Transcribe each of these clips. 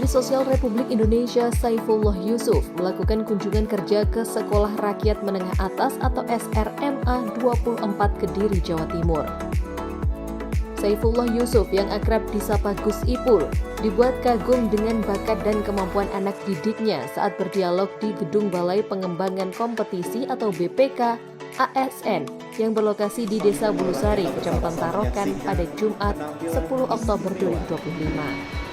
Menteri Sosial Republik Indonesia Saifullah Yusuf melakukan kunjungan kerja ke Sekolah Rakyat Menengah Atas atau SRMA 24 Kediri, Jawa Timur. Saifullah Yusuf yang akrab disapa Gus Ipul dibuat kagum dengan bakat dan kemampuan anak didiknya saat berdialog di Gedung Balai Pengembangan Kompetisi atau BPK ASN yang berlokasi di Desa Bulusari, Kecamatan Tarokan pada Jumat 10 Oktober 2025.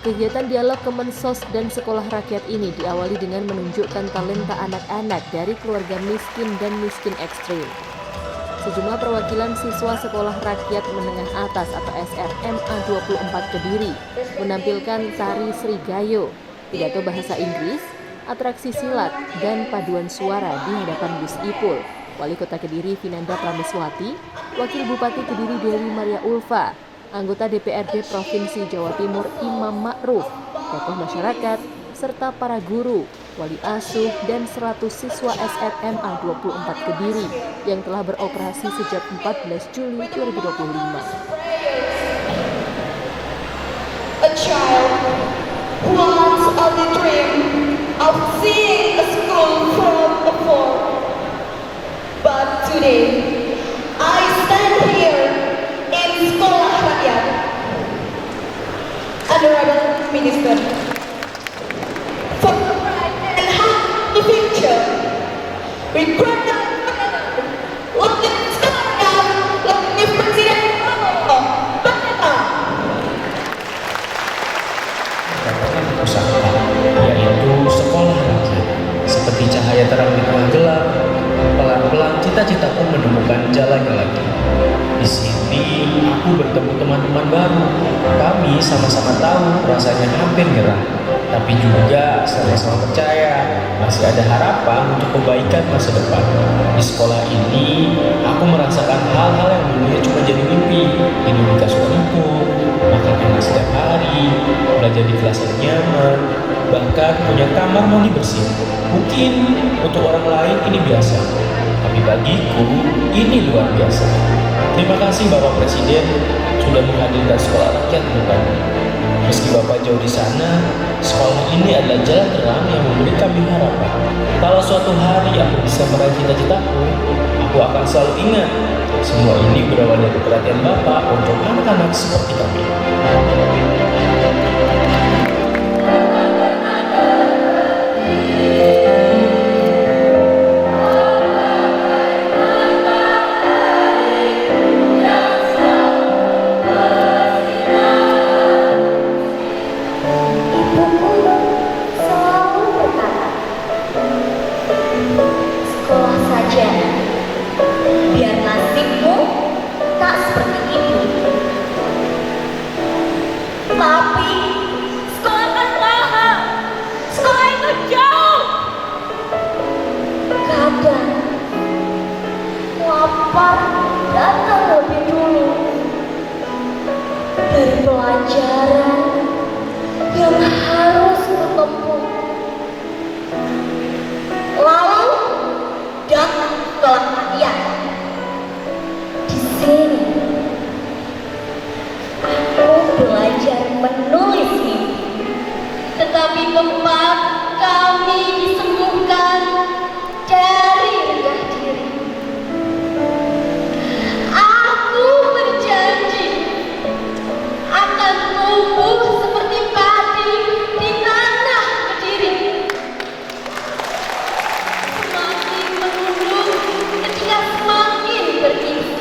Kegiatan dialog Kemensos dan Sekolah Rakyat ini diawali dengan menunjukkan talenta anak-anak dari keluarga miskin dan miskin ekstrim. Sejumlah perwakilan siswa Sekolah Rakyat Menengah Atas atau SRMA 24 Kediri menampilkan tari Srigayo, pidato bahasa Inggris, atraksi silat, dan paduan suara di hadapan Gus Ipul, Wali Kota Kediri Vinanda Prameswati, Wakil Bupati Kediri Dewi Maria Ulfa, anggota DPRD Provinsi Jawa Timur Imam Ma'ruf, tokoh masyarakat, serta para guru, wali asuh, dan 100 siswa SRMA 24 Kediri yang telah beroperasi sejak 14 Juli 2025. A child who once had the dream of seeing a school from afar. But today, I stand here in Sekolah Rakyat. Honorable Minister, for the bright and happy future, we grant that Wakil Sekolah Wakil Presiden usaha, yaitu sekolah rakyat. Seperti cahaya terang di tengah gelap, pelan-pelan cita-cita pun menemukan jalannya lagi. Di sini aku bertemu teman-teman baru. Kami sama-sama tahu rasanya hampir nyerah, tapi juga sama-sama percaya masih ada harapan untuk kebaikan masa depan. Di sekolah ini, aku merasakan hal-hal yang dulunya cuma jadi mimpi. Tidur di kasur empuk, makan enak setiap hari, belajar di kelas yang nyaman, bahkan punya kamar mandi bersih. Mungkin untuk orang lain ini biasa, tapi bagiku ini luar biasa. Terima kasih Bapak Presiden sudah menghadirkan sekolah rakyat bukan. Meski Bapak jauh di sana, sekolah ini adalah jalan terang yang memberi kami harapan. Kalau suatu hari aku bisa meraih cita-citaku, aku akan selalu ingat. Semua ini berawal dari perhatian Bapak untuk anak-anak seperti kami. Biar nasibmu tak seperti itu. Tapi sekolah kan mahal. Sekolah itu jauh. Kadang lapar datang lebih dulu dari pelajaran yang harus kutempuh. Lalu datang sekolah rakyat. Di sini aku belajar menulis mimpi, tetapi tempat kami disembuhkan dari rendah diri. Aku berjanji akan tumbuh seperti padi di tanah Kediri. Semakin menunduk ketika semakin berisi.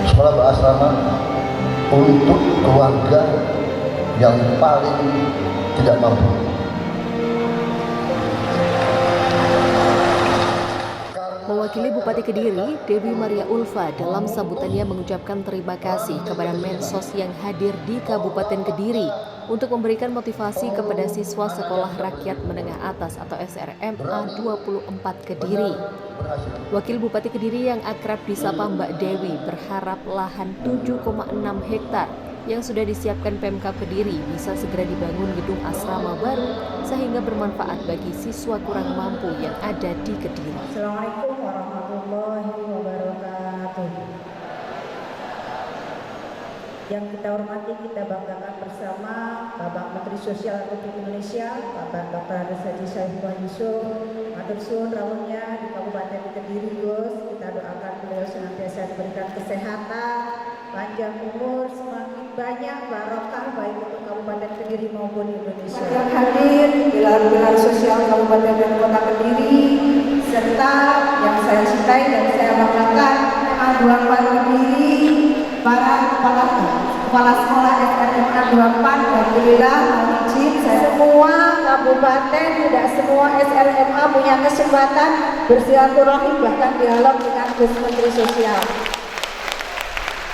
Sekolah berasrama untuk keluarga yang paling tidak mampu. Mewakili Bupati Kediri, Dewi Maria Ulfa dalam sambutannya mengucapkan terima kasih kepada Mensos yang hadir di Kabupaten Kediri untuk memberikan motivasi kepada siswa Sekolah Rakyat Menengah Atas atau SRMA 24 Kediri. Wakil Bupati Kediri yang akrab disapa Mbak Dewi berharap lahan 7,6 hektar yang sudah disiapkan Pemkab Kediri bisa segera dibangun gedung asrama baru sehingga bermanfaat bagi siswa kurang mampu yang ada di Kediri. Assalamualaikum warahmatullahi wabarakatuh. Yang kita hormati, kita banggakan bersama Bapak Menteri Sosial Republik Indonesia, Bapak Dr. Andes Haji Saifullah Yusuf, matur suwun rawuhnya di Kabupaten Kediri, Gus. Kita doakan beliau senantiasa diberikan kesehatan, panjang umur, semakin banyak barokah baik untuk Kabupaten Kediri maupun Indonesia. Yang hadir pilar-pilar sosial Kabupaten dan Kota Kediri, serta yang saya cintai dan saya banggakan A24 Kediri, para kepala sekolah SRMA 24. Alhamdulillah, mohon izin semua kabupaten, tidak semua SRMA punya kesempatan bersilaturahim bahkan dialog dengan Gus Menteri Sosial.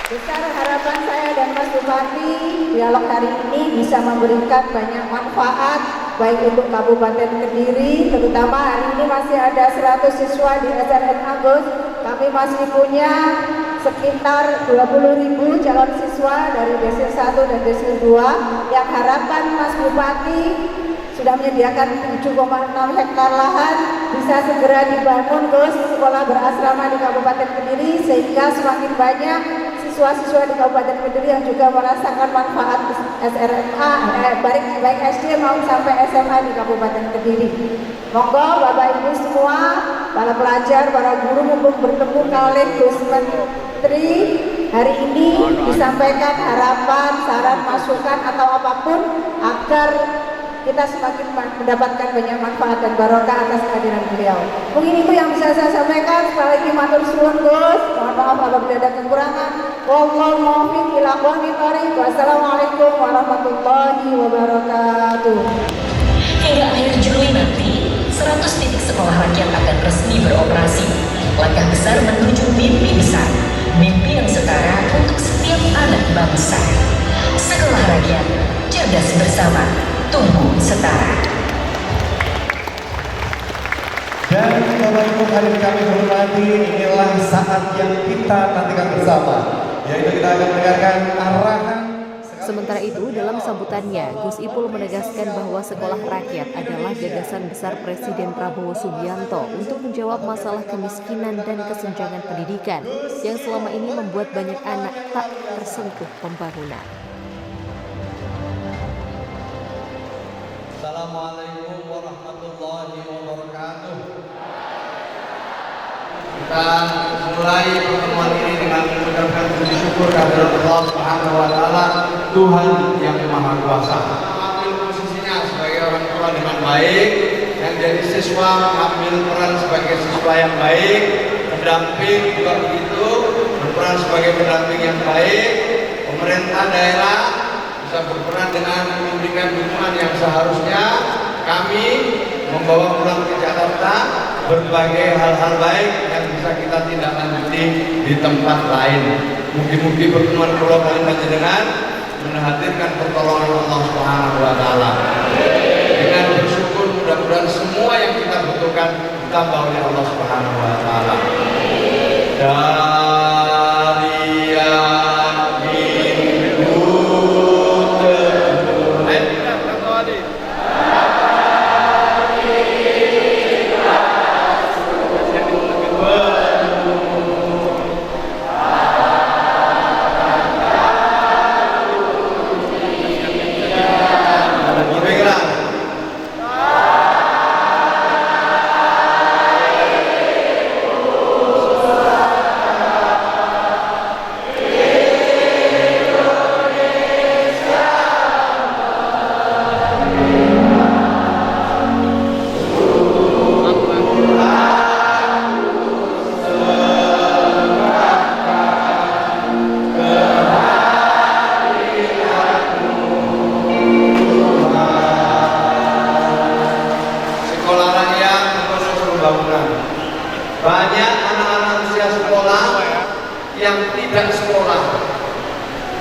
Besar harapan saya dan Mas Bupati, dialog hari ini bisa memberikan banyak manfaat baik untuk Kabupaten Kediri, terutama hari ini masih ada 100 siswa di SRMA Gus. Kami masih punya sekitar 20.000 calon siswa dari Desil 1 dan Desil 2 yang harapan Mas Bupati sudah menyediakan 7,6 hektar lahan bisa segera dibangun Gus sekolah berasrama di Kabupaten Kediri sehingga semakin banyak siswa-siswa di Kabupaten Kediri yang juga merasakan manfaat SRMA baik SD maupun sampai SMA di Kabupaten Kediri. Monggo Bapak Ibu semua, para pelajar, para guru mumpung bertemu kali Gus Menteri hari ini disampaikan harapan, saran, masukan atau apapun agar kita semakin mendapatkan banyak manfaat dan barokah atas kehadiran beliau. Mungkin itu yang bisa saya sampaikan. Sekali lagi matur suwun Gus. Mohon maaf apabila ada kekurangan. Wallahu muwaffiq ila aqwamit thoriq. Wassalamualaikum warahmatullahi wabarakatuh. Hingga akhir Juli nanti, 100 titik sekolah rakyat akan resmi beroperasi. Langkah besar menuju mimpi besar. Mimpi yang setara untuk setiap anak bangsa. Sekolah rakyat, cerdas bersama. Tumbuh setara. Dan Bapak Ibu hadirin kami hormati, inilah saat yang kita nantikan bersama, yaitu kita akan mendengarkan arahan. Sementara itu, dalam sambutannya, Gus Ipul menegaskan bahwa sekolah rakyat adalah gagasan besar Presiden Prabowo Subianto untuk menjawab masalah kemiskinan dan kesenjangan pendidikan yang selama ini membuat banyak anak tak tersentuh pembangunan. Assalamualaikum warahmatullahi wabarakatuh. Kita mulai pertemuan ini dengan mengucapkan puji syukur kehadirat Allah Subhanahu wa taala, Tuhan yang Maha Kuasa. Ambil posisinya sebagai orang tua dengan baik, yang jadi siswa ambil peran sebagai siswa yang baik, pendamping juga begitu, berperan sebagai pendamping yang baik, pemerintah daerah bisa berperan dengan memberikan dukungan yang seharusnya kami membawa pulang ke Jakarta berbagai hal-hal baik yang bisa kita tindak lanjuti di tempat lain. Mungkin-mungkin pertemuan pulau kali panjenengan menghadirkan pertolongan Allah Subhanahu wa taala. Dengan bersyukur mudah-mudahan semua yang kita butuhkan ditambah oleh Allah Subhanahu wa taala.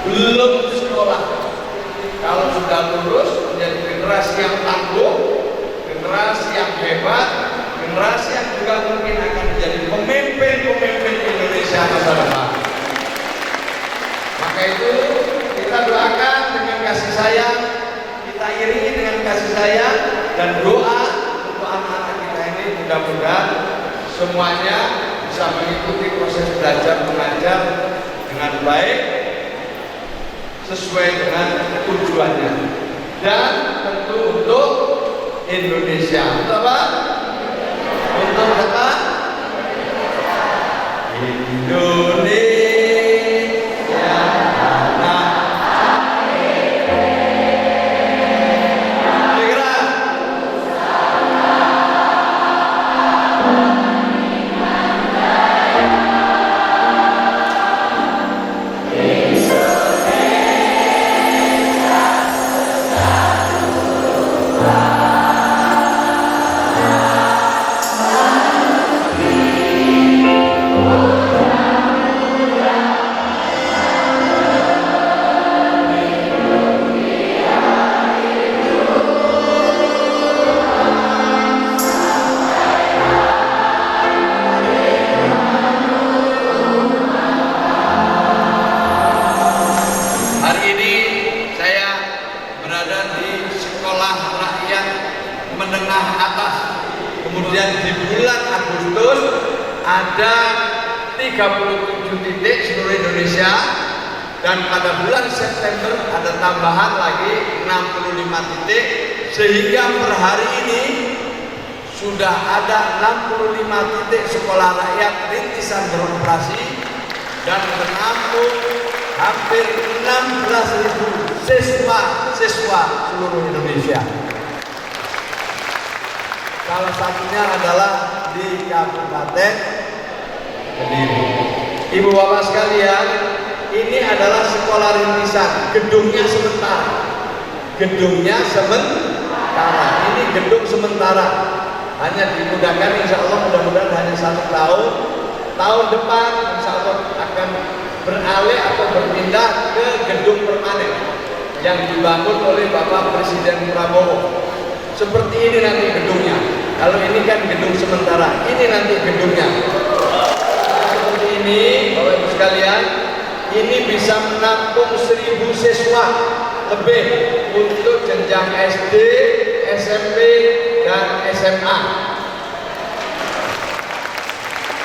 belum sekolah. Kalau sudah lulus menjadi generasi yang tangguh, generasi yang hebat, generasi yang juga mungkin akan menjadi pemimpin Indonesia masa depan. Maka itu kita doakan dengan kasih sayang, kita iringi dengan kasih sayang dan doa untuk anak-anak kita ini, mudah-mudahan semuanya bisa mengikuti proses belajar mengajar dengan baik sesuai dengan tujuannya dan tentu untuk Indonesia. Untuk apa? Untuk apa? Indonesia. Menengah atas. Kemudian di bulan Agustus ada 37 titik seluruh Indonesia, dan pada bulan September ada tambahan lagi 65 titik, sehingga per hari ini sudah ada 65 titik sekolah rakyat rintisan beroperasi dan menampung hampir 16.000 siswa seluruh Indonesia. Salah satunya adalah di Kabupaten Kediri. Ibu bapak sekalian, ini adalah sekolah rintisan, gedungnya sementara. Ini gedung sementara. Hanya dimudahkan, insya Allah mudah-mudahan hanya 1 tahun. Tahun depan insya Allah akan beralih atau berpindah ke gedung permanen yang dibangun oleh Bapak Presiden Prabowo. Seperti ini nanti gedungnya. Kalau ini kan gedung sementara, ini nanti gedungnya. Seperti ini, Bapak Ibu sekalian, ini bisa menampung 1.000 siswa lebih untuk jenjang SD, SMP, dan SMA.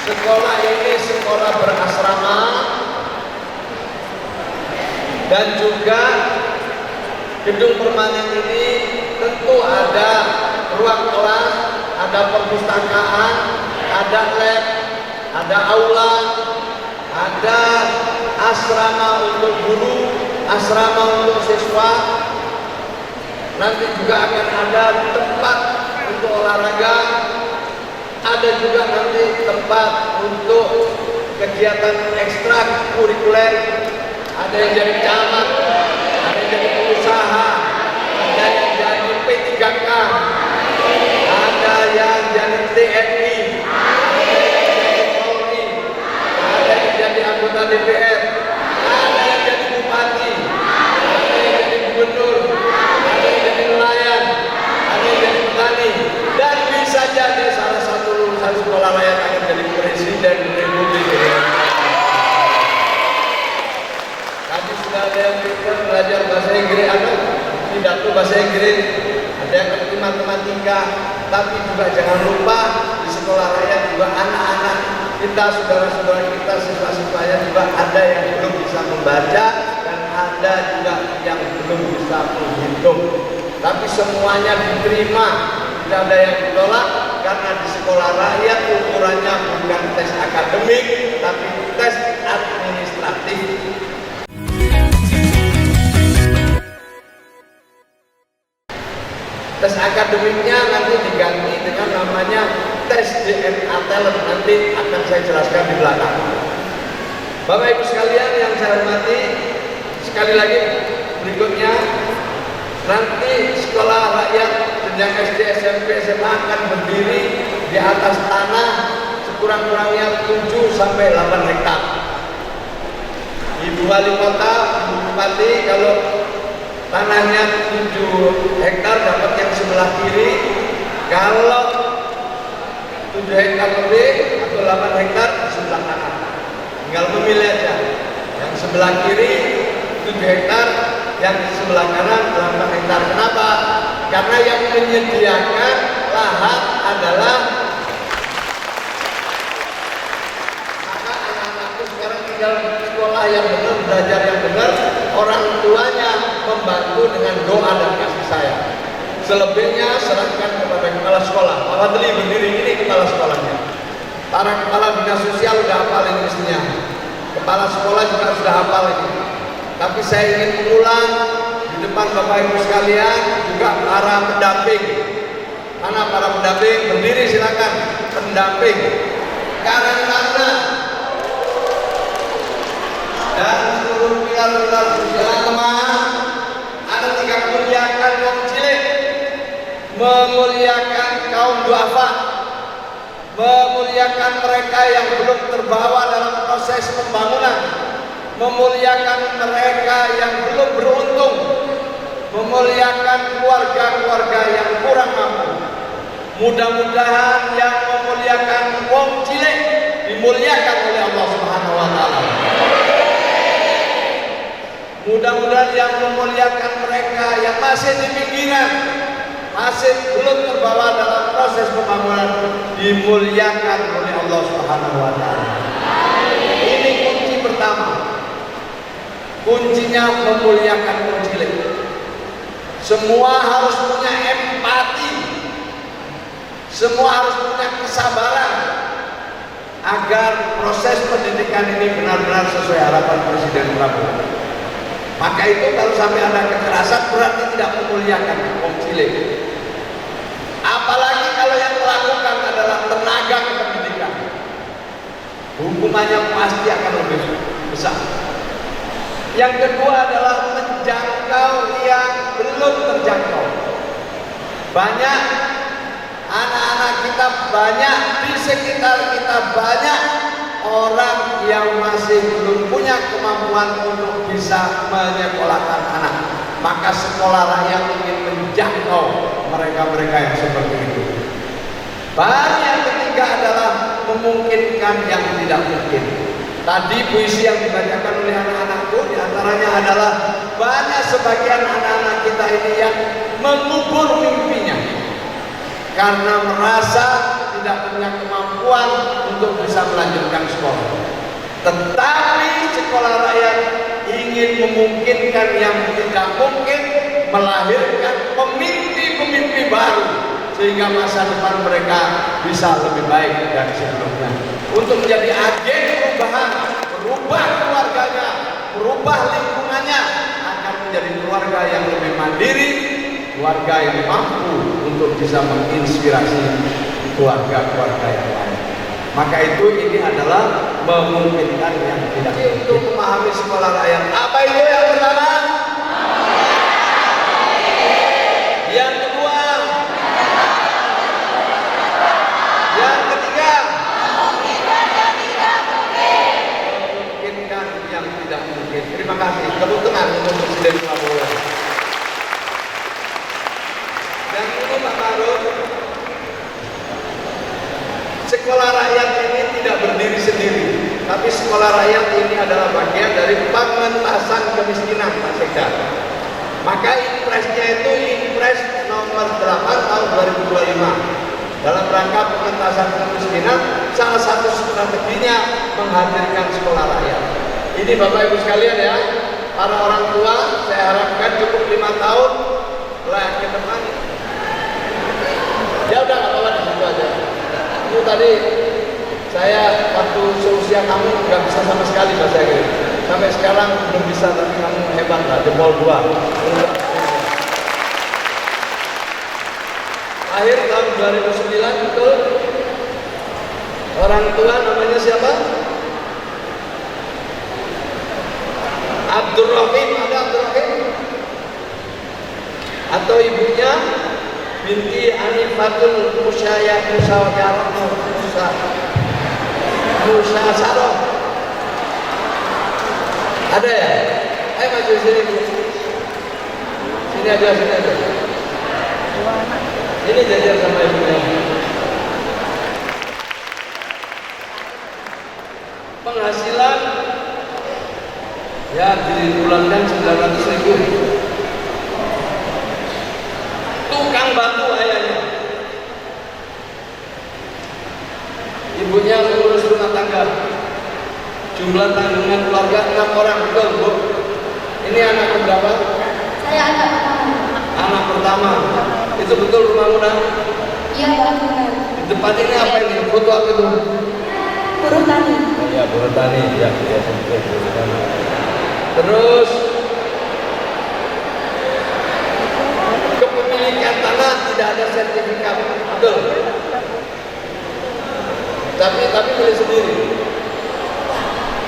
Sekolah ini sekolah berasrama dan juga gedung permanen ini tentu ada ruang kelas, ada perpustakaan, ada lab, ada aula, ada asrama untuk guru, asrama untuk siswa. Nanti juga akan ada tempat untuk olahraga, ada juga nanti tempat untuk kegiatan ekstra kurikuler, ada yang jadi camat, ada yang jadi pengusaha, ada yang jadi P3K, ada yang jadi TNI, ada yang jadi Polri, ada yang jadi anggota DPR, ada yang jadi bupati, ada yang jadi gubernur, ada yang jadi nelayan, ada yang jadi petani, dan bisa jadi salah satu lulusan sekolah rakyat akan jadi presiden Republik Indonesia. Tadi sudah ada yang belajar bahasa Inggris, ada pidato bahasa Inggris, ada yang ngerti matematika, tapi juga jangan lupa di sekolah rakyat juga anak-anak kita, saudara-saudara kita, siswa-siswanya juga ada yang belum bisa membaca dan ada juga yang belum bisa menghitung. Tapi semuanya diterima, tidak ada yang ditolak, karena di sekolah rakyat ukurannya bukan tes akademik, tapi tes administratif. Tes akademiknya nanti diganti dengan namanya tes DNA talent, nanti akan saya jelaskan di belakang. Bapak Ibu sekalian yang saya hormati, sekali lagi berikutnya, nanti sekolah rakyat jenjang SD, SMP, SMA akan berdiri di atas tanah sekurang-kurangnya 7 sampai 8 hektar. Ibu Wali Kota, Bupati, kalau tanahnya 7 hektar dapat yang sebelah kiri, kalau 7 hektar lebih atau 8 hektar di sebelah kanan. Tinggal memilih aja. Yang sebelah kiri 7 hektar, yang sebelah kanan 8 hektar. Kenapa? Karena yang menyediakan lahan adalah maka anak-anakku sekarang tinggal sekolah yang benar, belajar yang benar, orang tuanya membantu dengan doa dan kasih sayang. Selebihnya serahkan kepada kepala sekolah. Pak Fadli berdiri ini kepala sekolahnya. Para kepala dinas sosial sudah hafal ini mestinya. Kepala sekolah juga sudah hafal ini. Tapi saya ingin mengulang di depan Bapak Ibu sekalian, juga para pendamping. Mana para pendamping? Berdiri silakan. Pendamping. Karena dan seluruh pilar-pilar sosial teman, ada 3 muliakan kaum cilik, memuliakan kaum duafa, memuliakan mereka yang belum terbawa dalam proses pembangunan, memuliakan mereka yang belum beruntung, memuliakan keluarga-keluarga yang kurang mampu. Mudah-mudahan yang memuliakan wong cilik dimuliakan oleh Allah Subhanahu wa taala. Mudah-mudahan yang memuliakan mereka yang masih di pinggiran, masih belum terbawa dalam proses pembangunan, dimuliakan oleh Allah Subhanahu wa taala. Ini kunci pertama. Kuncinya memuliakan wong cilik. Semua harus punya empati. Semua harus punya kesabaran agar proses pendidikan ini benar-benar sesuai harapan Presiden Prabowo. Maka itu kalau sampai ada kekerasan berarti tidak memuliakan wong cilik. Apalagi kalau yang melakukan adalah tenaga pendidikan, hukumannya pasti akan lebih besar. Yang kedua adalah menjangkau yang belum terjangkau. Banyak anak-anak kita, banyak di sekitar kita, banyak orang yang masih belum punya kemampuan untuk bisa menyekolahkan anak. Maka sekolah rakyat ingin menjangkau mereka-mereka yang seperti itu. Baru yang ketiga adalah memungkinkan yang tidak mungkin. Tadi puisi yang dibacakan oleh anak-anakku diantaranya adalah banyak sebagian anak-anak kita ini yang mengubur mimpinya karena merasa tidak punya kemampuan untuk bisa melanjutkan sekolah. Tetapi sekolah rakyat ingin memungkinkan yang tidak mungkin, melahirkan pemimpi-pemimpi baru sehingga masa depan mereka bisa lebih baik dari sebelumnya. Untuk menjadi agen perubahan, merubah keluarganya, merubah lingkungannya, akan menjadi keluarga yang lebih mandiri, keluarga yang mampu untuk bisa menginspirasi keluarga-keluarga yang lain. Maka itu ini adalah memungkinkan yang tidak mungkin. Untuk memahami sekolah rakyat, apa itu yang pertama? Yang kedua? Yang ketiga? Memungkinkan yang tidak mungkin. Terima kasih. Tepuk tangan untuk Presiden Prabowo. Dan ini Pak Maruf, sekolah rakyat ini tidak berdiri sendiri, tapi sekolah rakyat ini adalah bagian dari pengentasan kemiskinan, Pak Sekda. Maka impresnya itu impres nomor 8 tahun 2025. Dalam rangka pengentasan kemiskinan, salah satu strateginya menghadirkan sekolah rakyat. Ini Bapak Ibu sekalian ya, para orang tua, saya harapkan cukup 5 tahun lah ke depan. Ya udah nggak apa-apa di situ aja. Itu tadi saya waktu seusia kamu nggak bisa sama sekali bahasa Inggris. Sampai sekarang belum bisa, tapi kamu hebat lah, jempol 2. Akhir tahun 2009 betul. Orang tua namanya siapa? Abdurrahim, ada Abdurrahim? Atau ibunya binti Anifatul Musyasaroh. Ada ya? Ayo maju sini Bu. Sini aja, sini aja. Ini jajar sama ibunya. Penghasilan ya dibulankan 900.000. Tukang batu ayahnya. Ibunya mengurus rumah tangga. Jumlah tanggungan keluarga 6 orang, betul Bu? Ini anak berapa? Saya anak pertama. Anak pertama. Itu betul rumahmu Nak? Iya Pak, benar. Di depan ini apa ini? Foto apa itu? Buruh tani. Ya, buruh tani. Ya, buruh tani. Terus kepemilikan tanah tidak ada sertifikat, betul? Tapi milik sendiri.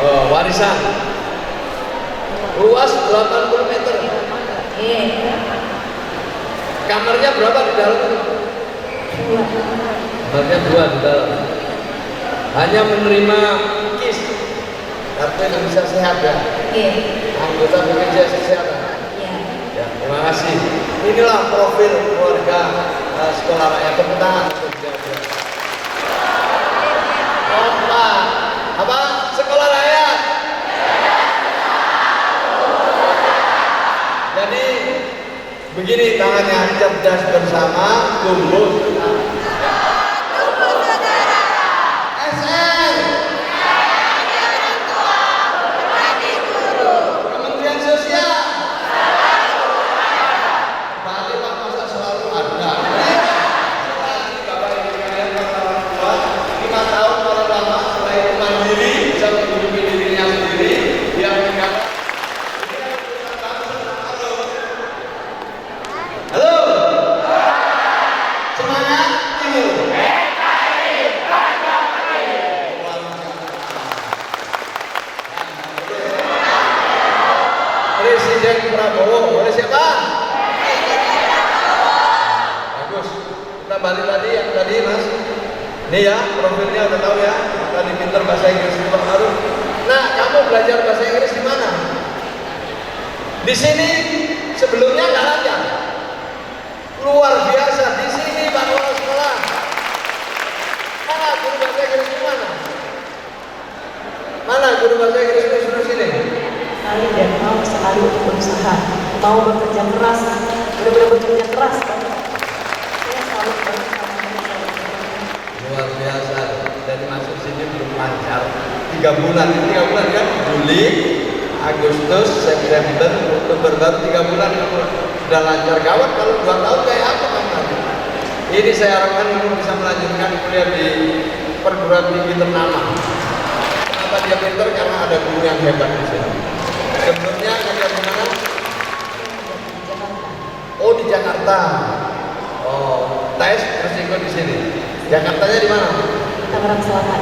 Oh, warisan. Luas 80 meter. Kamarnya berapa di dalam? Kamarnya 2 di dalam. Hanya menerima KIS, kartu Indonesia Sehat ya. Anggota BPJS Kesehatan. Ya, terima kasih. Inilah profil keluarga sekolah rakyat. Tepuk tangan. Apa? Sekolah rakyat. Jadi begini tangannya, cerdas bersama, tumbuh. SR. Kementerian Sosial. Balik Pak, masa selalu ada. Bapak Ibu kalian orang tua 5 tahun kalau lama setelah itu mandiri, bisa menghidupi dirinya sendiri, dia meninggal. Halo. Semangat Timur. Presiden Prabowo, boleh siapa? Bagus. Kita balik tadi yang tadi Mas. Ini ya, profilnya udah tahu ya. Tadi pinter bahasa Inggris Pak Maruf. Nah, kamu belajar bahasa Inggris di mana? Di sini sebelumnya nggak lancar. Luar biasa di sini Pak Kepala Sekolah. Mana guru bahasa Inggris di mana? Mana guru bahasa Inggris di seluruh sini? Sekali dan mau sekali untuk berusaha, mau bekerja keras, benar-benar bekerja keras. Saya selalu bersama Luar biasa. Dari masuk sini belum lancar. 3 bulan kan? Juli, Agustus, September, Oktober, baru 3 bulan sudah lancar. Gawat kalau 2 tahun kayak apa kan? Ini saya harapkan kamu bisa melanjutkan kuliah di perguruan tinggi ternama. Kenapa dia pinter? Karena ada guru yang hebat di sini. Sebelumnya ngajar di mana? Oh, di Jakarta. Oh, tes terus ikut di sini. Jakartanya di mana? Tangerang Selatan.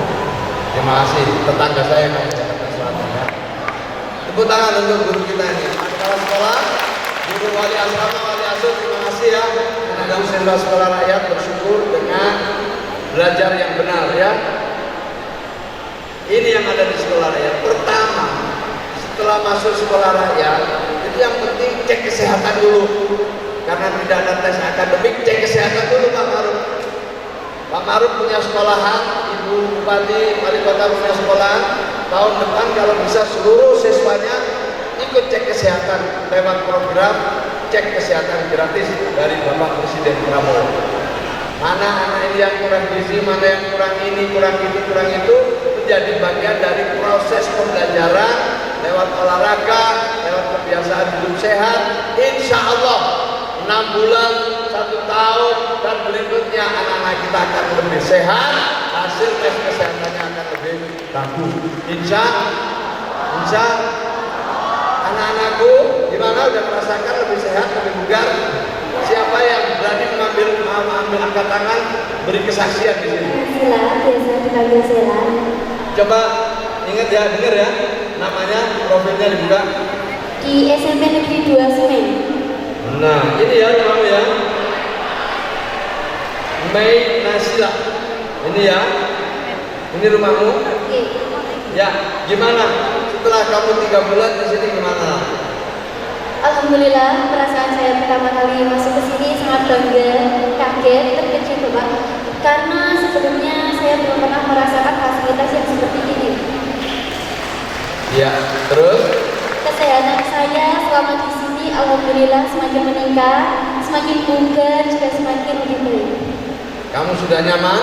Terima kasih, tetangga saya kan Jakarta Selatan ya. Tepuk tangan untuk guru kita ini. Kepala sekolah, guru wali asrama, wali asuh, terima kasih ya. Tenaga usaha sekolah rakyat bersyukur dengan belajar yang benar ya. Ini yang ada di sekolah rakyat. Pertama, setelah masuk sekolah rakyat, itu yang penting cek kesehatan dulu. Karena tidak ada tes akademik, cek kesehatan dulu Pak Maruf. Pak Maruf punya sekolahan, Ibu Bupati, Wali Kota punya sekolahan. Tahun depan kalau bisa seluruh siswanya ikut cek kesehatan lewat program cek kesehatan gratis dari Bapak Presiden Prabowo. Mana anak ini yang kurang gizi, mana yang kurang ini, kurang itu menjadi bagian dari proses pembelajaran lewat olahraga, lewat kebiasaan hidup sehat. Insya Allah 6 bulan, 1 tahun dan berikutnya anak-anak kita akan lebih sehat, hasil tes kesehatannya akan lebih bagus. Insya anak-anakku gimana, udah merasakan lebih sehat, lebih bugar? Siapa yang berani mengambil angkat tangan, beri kesaksian di sini? Sela, biasa dipanggil Sela. Coba ingat ya, dengar ya, namanya profilnya dibuka. Di SMP Negeri 2 Semen. Nah, ini ya kamu ya. Mei Nasila. Ini ya. Ini rumahmu? Oke. Ya, gimana? Setelah kamu 3 bulan di sini gimana? Alhamdulillah, perasaan saya pertama kali masuk ke sini sangat bangga, kaget, terkejut Bapak. Karena sebelumnya saya belum pernah merasakan fasilitas yang seperti ini. Ya, terus? Kesehatan saya selama di sini alhamdulillah semakin meningkat, semakin bugar, juga semakin lebih baik. Kamu sudah nyaman?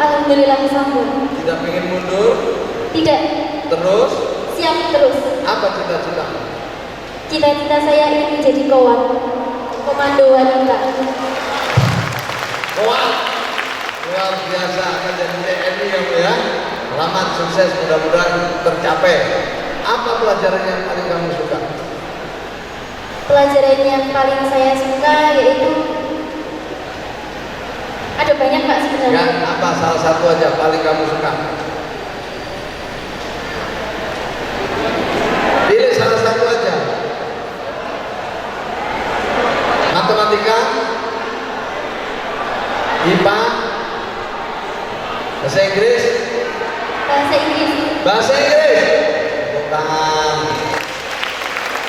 Alhamdulillah sambut. Tidak ingin mundur? Tidak. Terus? Siap terus. Apa cita-cita? Cita-cita saya ingin menjadi kawan, komando wanita. Wah, luar biasa akan jadi TNI ya. Selamat, sukses, mudah-mudahan tercapai. Apa pelajaran yang paling kamu suka? Pelajaran yang paling saya suka yaitu ada banyak Pak sebenarnya. Ya, apa salah satu aja paling kamu suka? Pilih salah satu aja. Matematika, IPA, bahasa Inggris. Bahasa Inggris. Bahasa Inggris. Tepuk tangan.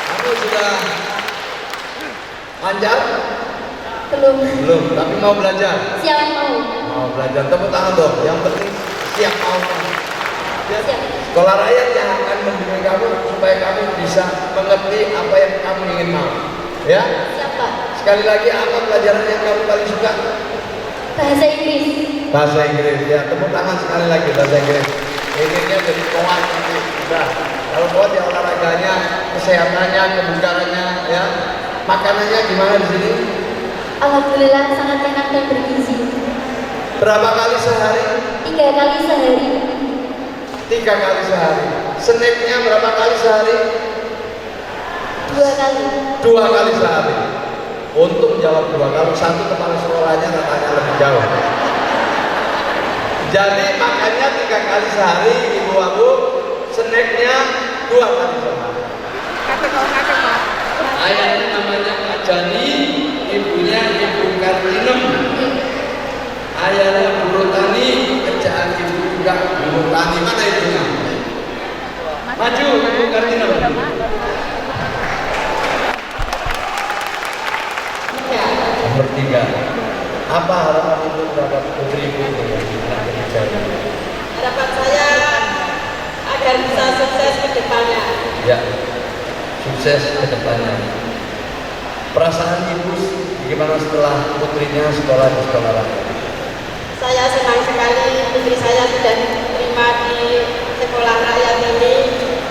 Kamu sudah lancar? Belum. Belum, tapi mau belajar. Siap mau. Mau belajar. Tepuk tangan dong. Yang penting siap mau. Ya. Siap. Sekolah rakyat yang akan membimbing kamu supaya kamu bisa mengerti apa yang kamu ingin mau. Ya. Siap Pak. Sekali lagi, apa pelajaran yang kamu paling suka? Bahasa Inggris. Bahasa Inggris. Ya, tepuk tangan sekali lagi bahasa Inggris. Inginnya jadi kuat nanti. Udah. Kalau kuat ya olahraganya, kesehatannya, kebugarannya, ya. Makanannya gimana di sini? Alhamdulillah sangat enak dan bergizi. Berapa kali sehari? 3 kali sehari. 3 kali sehari. Snacknya berapa kali sehari? 2 kali. 2 kali sehari. Untuk menjawab 2 kali, satu kepala sekolahnya katanya lebih jauh. Jadi makannya 3 kali sehari, ibu-ibu. Snacknya 2 kali sehari. Ayahnya namanya Pak Jani, ibunya Ibu Kartinem. Ayahnya buruh tani, kerjaan ibu juga buruh tani. Mana ibunya? Maju, Ibu Kartinem. Nomor 3. Apa harapan ibu terhadap putri ibu ini? Harapan saya agar bisa sukses ke depannya. Ya, sukses ke depannya. Perasaan ibu gimana setelah putrinya sekolah di sekolah rakyat? Saya senang sekali putri saya sudah diterima di sekolah rakyat ini,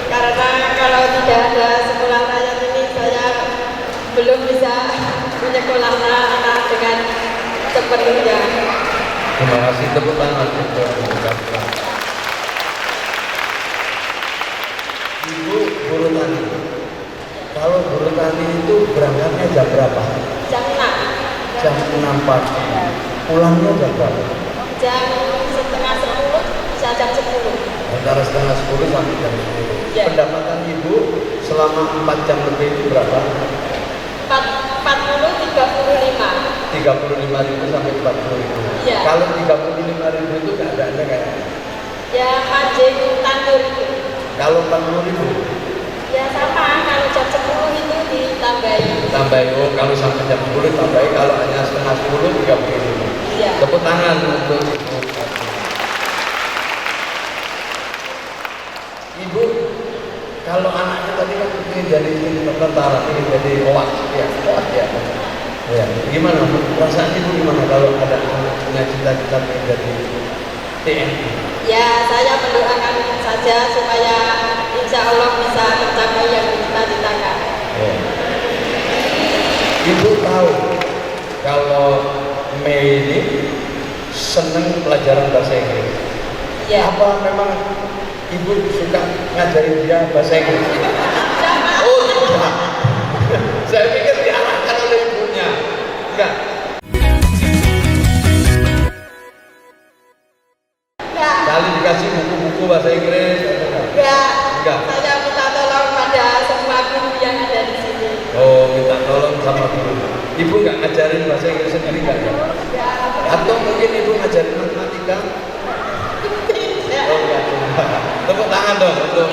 karena kalau tidak ada sekolah rakyat ini saya belum bisa menyekolahkan anak dengan sepenuhnya. Terima kasih, tepuk tangan untuk Ibu guru tani. Kalau guru tani itu berangkatnya jam berapa? Jam 6. Jam 6 pagi. Pulangnya jam berapa? Jam setengah 10 bisa jam 10. Antara setengah 10 sampai jam 10. Ya. Pendapatan ibu selama 4 jam lebih itu berapa? 40, 35. 35.000 sampai 40.000. Ya. Kalau 35.000 itu keadaannya kayak Ya majin tandur itu. kalau 40.000 Ya sama, kalau jam 10 itu ditambahi. tambahin. Oh, kalau sampai jam 10 tambahin, kalau hanya setengah 10 30.000. Iya. Tepuk tangan untuk ibu. Ibu, kalau anaknya tadi kan ingin jadi tentara, ingin jadi OWAS, ya, OWAS ya. Ya, gimana? Perasaan ibu gimana kalau ada anak punya cita-cita ingin jadi TNI? Ya, saya mendoakan saja supaya insya Allah bisa tercapai yang dicita-citakan. Ya. Ibu tahu kalau Mei ini seneng pelajaran bahasa Inggris. Ya. Apa memang ibu suka ngajarin dia bahasa Inggris? Oh, tidak. Saya pikir diarahkan oleh ibunya. Enggak. Ya, Kali dikasih buku-buku bahasa Inggris. ya. Enggak. Saya minta tolong pada semua guru yang ada di sini. Oh, minta tolong sama guru. Ibu nggak ngajarin bahasa Inggris sendiri nggak ya? Atau mungkin ibu ngajarin matematika? Oh, enggak. Tepuk tangan dong untuk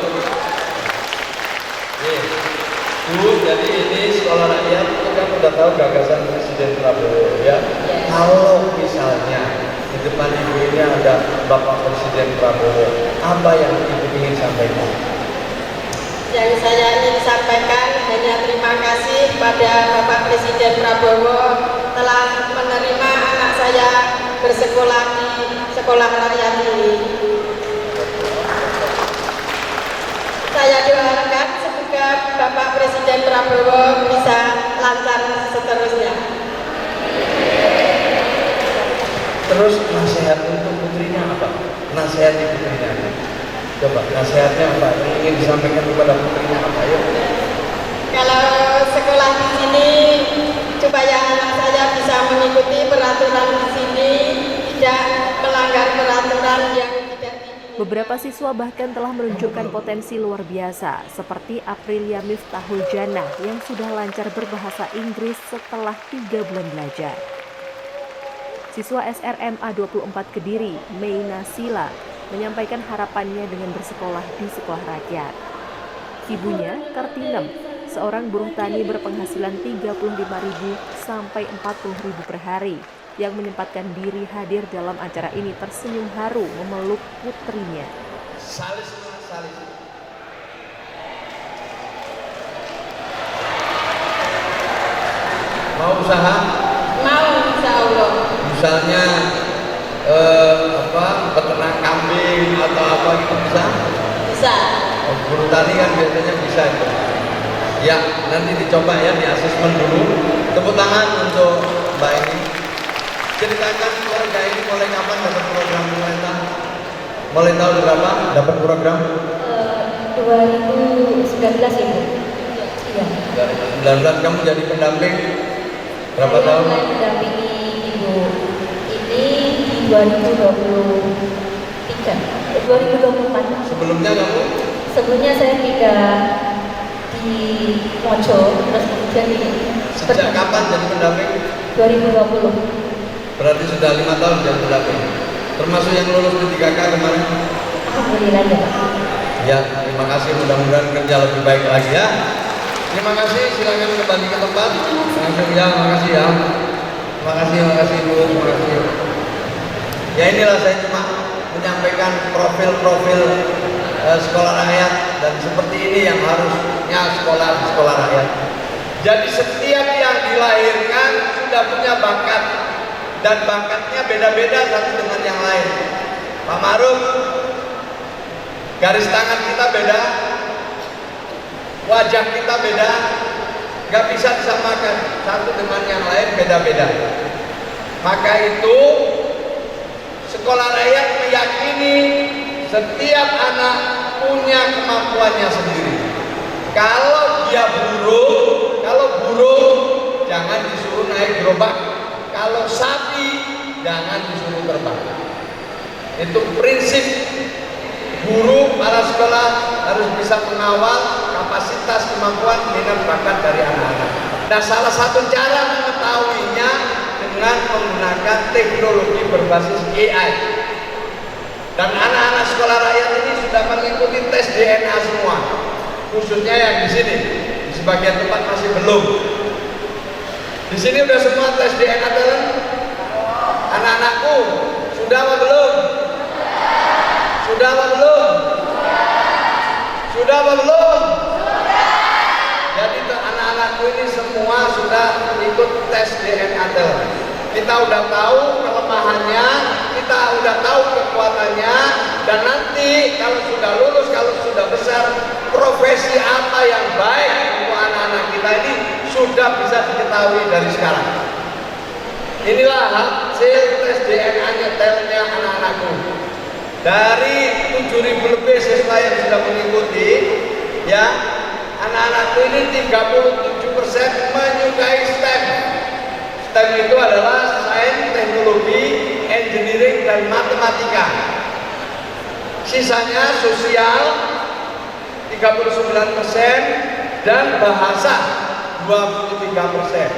Bu, jadi ini sekolah rakyat itu kan udah tahu gagasan Presiden Prabowo ya. Kalau misalnya di depan ibu ini ada Bapak Presiden Prabowo, apa yang ibu ingin sampaikan? Yang saya ingin sampaikan hanya terima kasih kepada Bapak Presiden Prabowo telah menerima anak saya bersekolah di sekolah rakyat ini. Saya doakan semoga Bapak Presiden Prabowo bisa lancar seterusnya. Terus nasihat untuk putrinya apa? Nasihat ibu putrinya. Coba nasihatnya apa? Ingin disampaikan kepada putrinya apa? Yuk. Kalau sekolah di sini supaya anak saya bisa mengikuti peraturan di sini, tidak melanggar peraturan yang tidak. Beberapa siswa bahkan telah menunjukkan potensi luar biasa, seperti Aprilia Miftahul Jannah yang sudah lancar berbahasa Inggris setelah 3 bulan belajar. Siswa SRMA 24 Kediri, Meina Sila, menyampaikan harapannya dengan bersekolah di sekolah rakyat. Ibunya, Kartinem, seorang buruh tani berpenghasilan 35.000 sampai 40.000 per hari, yang menyempatkan diri hadir dalam acara ini tersenyum haru memeluk putrinya. Salis. Mau usaha? Mau, insya Allah. Misalnya peternak kambing atau apa gitu bisa? Bisa. Buruh tani kan biasanya bisa itu. Ya, nanti dicoba ya, di asesmen dulu. Tepuk tangan untuk Mbak ini. Ceritakan keluarga ini mulai kapan dapat program pemerintah? Mulai tahun berapa dapat program? 2019 Ibu. Iya. 2019 kamu jadi pendamping berapa Saya tahun? mulai mendampingi Ibu ini di 2024. Sebelumnya kamu? Sebelumnya saya pindah di Mojo, terus kemudian di Sejak kapan jadi pendamping? 2020. Berarti sudah 5 tahun jadi pendamping. Termasuk yang lulus di 3K kemarin? Alhamdulillah ya Pak. Ya, terima kasih. Mudah-mudahan kerja lebih baik lagi ya. Terima kasih. Silakan kembali ke tempat. Langsung ya, makasih ya. Terima kasih Bu. Terima kasih. Ya inilah saya cuma menyampaikan profil-profil sekolah rakyat dan seperti ini yang harusnya sekolah rakyat. Jadi setiap yang dilahirkan sudah punya bakat dan bakatnya beda-beda satu dengan yang lain. Pak Maruf, garis tangan kita beda, wajah kita beda, gak bisa disamakan satu dengan yang lain, beda-beda. Maka itu sekolah rakyat meyakini setiap anak punya kemampuannya sendiri. Kalau dia burung jangan disuruh naik gerobak. Kalau sapi jangan disuruh terbang. Itu prinsip guru para sekolah harus bisa mengawal kapasitas, kemampuan, minat, bakat dari anak-anak. Nah, salah satu cara mengetahuinya dengan menggunakan teknologi berbasis AI. Dan anak-anak sekolah rakyat ini sudah mengikuti tes DNA semua, khususnya yang di sini. Di sebagian tempat masih belum. Di sini udah semua tes DNA talent. Anak-anakku sudah apa belum? Sudah apa belum? Sudah apa belum? Jadi anak-anakku ini semua sudah ikut tes DNA talent. Kita udah tahu kelemahannya, kita udah tahu kekuatannya, dan nanti kalau sudah lulus, kalau sudah besar, profesi apa yang baik untuk anak-anak kita ini sudah bisa diketahui dari sekarang. Inilah hasil tes DNA talentnya anak-anakku. Dari 7.000 lebih siswa yang sudah mengikuti, ya, anak-anakku ini 37% menyukai STEM. STEM itu adalah sains, teknologi, engineering, dan matematika. Sisanya sosial 39% dan bahasa 23%.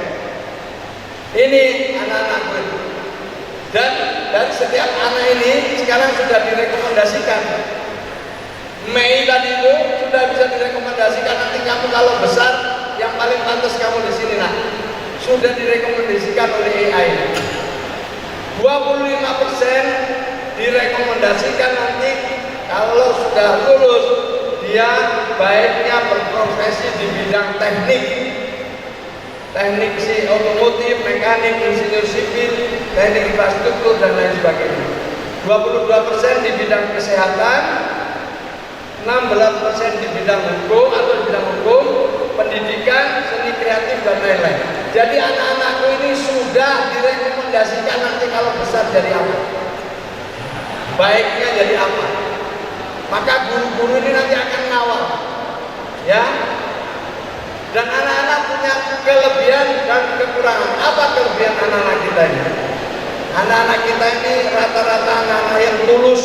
Ini anak-anakku itu. Dan setiap anak ini sekarang sudah direkomendasikan. Mei tadi itu sudah bisa direkomendasikan, nanti kamu kalau besar paling pantas kamu di sini nak. Sudah direkomendasikan oleh AI. 25% direkomendasikan nanti kalau sudah lulus dia baiknya berprofesi di bidang teknik si otomotif, mekanik, insinyur sipil, teknik infrastruktur dan lain sebagainya. 22% di bidang kesehatan, 16% di bidang hukum atau di bidang hukum, pendidikan, seni kreatif dan lain-lain. Jadi anak-anakku ini sudah direkomendasikan nanti kalau besar jadi apa, baiknya jadi apa. Maka guru-guru ini nanti akan ngawal, ya. Dan anak-anak punya kelebihan dan kekurangan. Apa kelebihan anak-anak kita ini? Anak-anak kita ini rata-rata anak-anak yang tulus.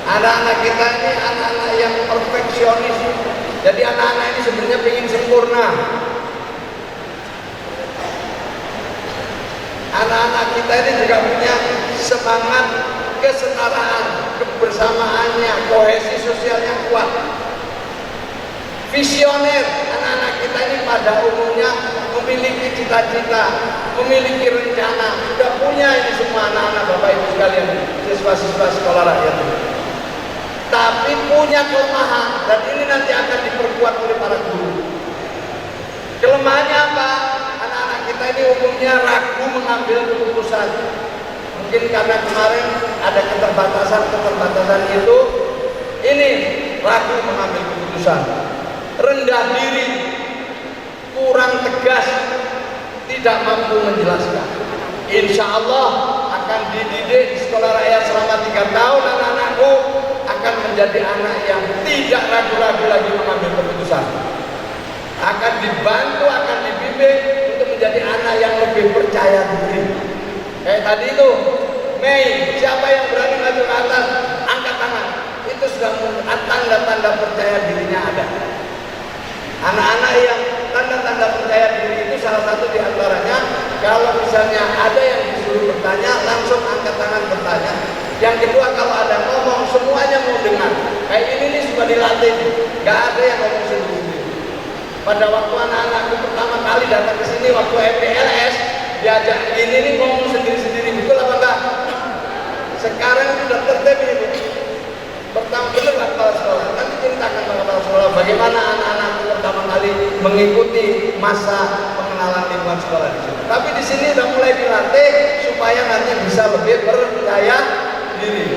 Anak-anak kita ini anak-anak yang perfeksionis. Jadi anak-anak ini sebenarnya ingin sempurna. Anak-anak kita ini juga punya semangat kesetaraan, kebersamaannya, kohesi sosial yang kuat. Visioner, anak-anak kita ini pada umumnya memiliki cita-cita, memiliki rencana, sudah punya ini semua anak-anak Bapak Ibu sekalian, siswa-siswa sekolah rakyat. Tapi punya kelemahan dan ini nanti akan diperkuat oleh para guru. Kelemahannya apa? Anak-anak kita ini umumnya ragu mengambil keputusan. Mungkin karena kemarin ada keterbatasan itu, ini ragu mengambil keputusan. Rendah diri, kurang tegas, tidak mampu menjelaskan. Insya Allah akan dididik di sekolah rakyat selama 3 tahun anak-anakku akan menjadi anak yang tidak ragu-ragu lagi mengambil keputusan. Akan dibantu, akan dibimbing untuk menjadi anak yang lebih percaya diri. Kayak tadi itu, Mei, siapa yang berani maju ke atas, angkat tangan. Itu sudah tanda-tanda percaya dirinya ada. Anak-anak yang tanda-tanda percaya diri itu salah satu diantaranya kalau misalnya ada yang disuruh bertanya langsung angkat tangan bertanya. Yang kedua kalau ada ngomong semuanya mau dengar. Kayak ini sudah dilatih, nggak ada yang ngomong sendiri. Pada waktu anak-anakku pertama kali datang ke sini waktu MPLS diajak ini nih ngomong sendiri-sendiri, betul apa enggak? Sekarang sudah tertib ini. Pertama benar Pak Kepala Sekolah, nanti ceritakan Pak Kepala Sekolah bagaimana anak-anak pertama kali mengikuti masa pengenalan lingkungan sekolah di sini. Tapi di sini sudah mulai dilatih supaya nanti bisa lebih percaya diri.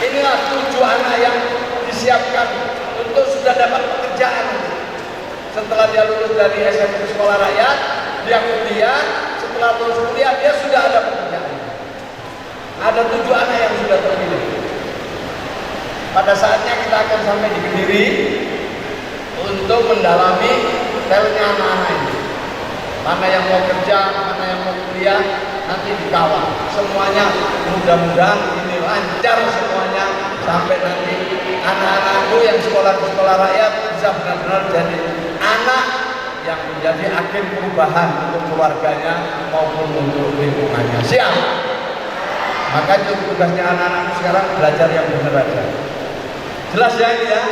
Inilah 7 anak yang disiapkan untuk sudah dapat pekerjaan. Setelah dia lulus dari SMP sekolah rakyat, dia kuliah, setelah lulus kuliah dia sudah ada pekerjaan. Ada 7 anak yang sudah terpilih. Pada saatnya kita akan sampai di Kediri untuk mendalami telnya anak-anak ini. Mana yang mau kerja, mana yang mau kuliah, nanti dikawal. Semuanya mudah-mudahan ini lancar semuanya sampai nanti anak-anakku yang sekolah di sekolah rakyat bisa benar-benar jadi anak yang menjadi agen perubahan untuk keluarganya maupun untuk lingkungannya. Siap? Maka tugasnya anak-anak sekarang belajar yang benar aja. Jelas ya ini ya.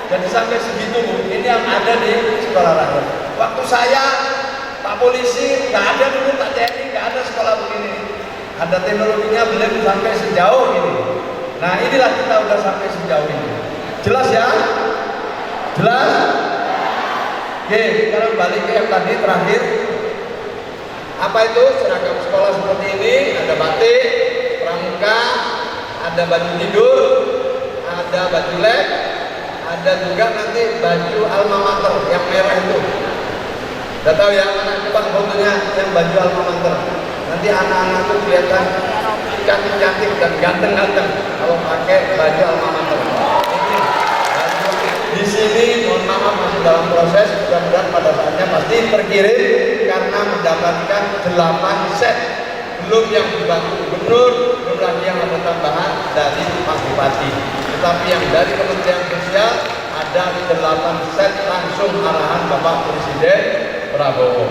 Jadi sampai segitu Bu, ini yang ada di sekolah rakyat. Waktu saya Pak Polisi nggak ada dulu, Pak TNI nggak ada sekolah begini. Ada teknologinya belum sampai sejauh ini. Nah inilah kita udah sampai sejauh ini. Jelas ya? Jelas? Oke, sekarang balik ke yang tadi terakhir. Apa itu? Seragam sekolah seperti ini, ada batik, pramuka, ada baju tidur, ada baju lab, ada juga nanti baju alma mater yang merah itu. Udah tahu ya, coba fotonya yang baju alma mater. Nanti anak-anak itu kelihatan cantik-cantik dan ganteng-ganteng kalau pakai baju alma mater. Ini baju di sini, mohon maaf masih dalam proses, mudah-mudahan pada saatnya pasti terkirim karena mendapatkan 8 set. Belum yang dibantu gubernur, belum lagi yang ada tambahan dari Pak Bupati. Tetapi yang dari Kementerian Sosial ada 8 set langsung arahan Bapak Presiden Prabowo.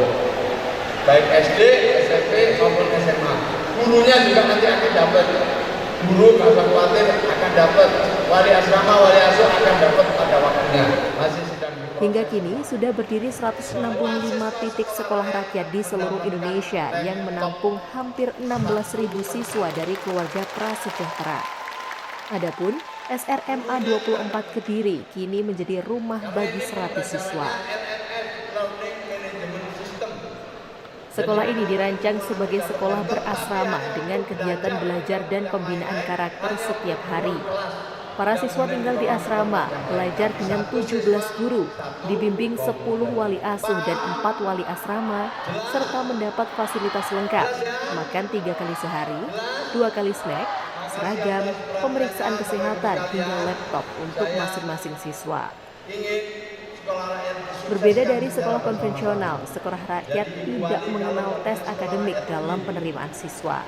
Baik SD, SMP maupun SMA. Gurunya juga nanti akan dapat guru nggak usah khawatir akan dapat, wali asrama, wali asuh akan dapat pada waktunya. Masih sedang diproses. Hingga kini sudah berdiri 165 titik sekolah rakyat di seluruh Indonesia yang menampung hampir 16.000 siswa dari keluarga prasejahtera. Adapun SRMA 24 Kediri kini menjadi rumah bagi 100 siswa. Sekolah ini dirancang sebagai sekolah berasrama dengan kegiatan belajar dan pembinaan karakter setiap hari. Para siswa tinggal di asrama, belajar dengan 17 guru, dibimbing 10 wali asuh dan 4 wali asrama, serta mendapat fasilitas lengkap, makan 3 kali sehari, 2 kali snack, seragam, pemeriksaan kesehatan, hingga laptop untuk masing-masing siswa. Berbeda dari sekolah konvensional, sekolah rakyat tidak mengenal tes akademik dalam penerimaan siswa.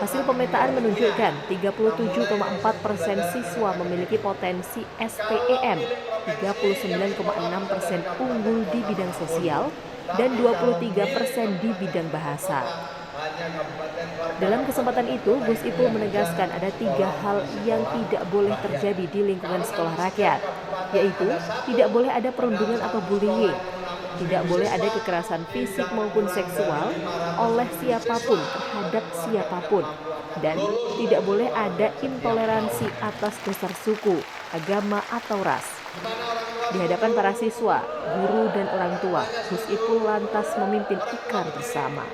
Hasil pemetaan menunjukkan 37,4% siswa memiliki potensi STEM, 39,6% unggul di bidang sosial, dan 23% di bidang bahasa. Dalam kesempatan itu, Gus Ipul menegaskan ada 3 hal yang tidak boleh terjadi di lingkungan sekolah rakyat, yaitu tidak boleh ada perundungan atau bullying, tidak boleh ada kekerasan fisik maupun seksual oleh siapapun terhadap siapapun, dan tidak boleh ada intoleransi atas dasar suku, agama, atau ras. Di hadapan para siswa, guru, dan orang tua, Gus Ipul lantas memimpin ikrar bersama.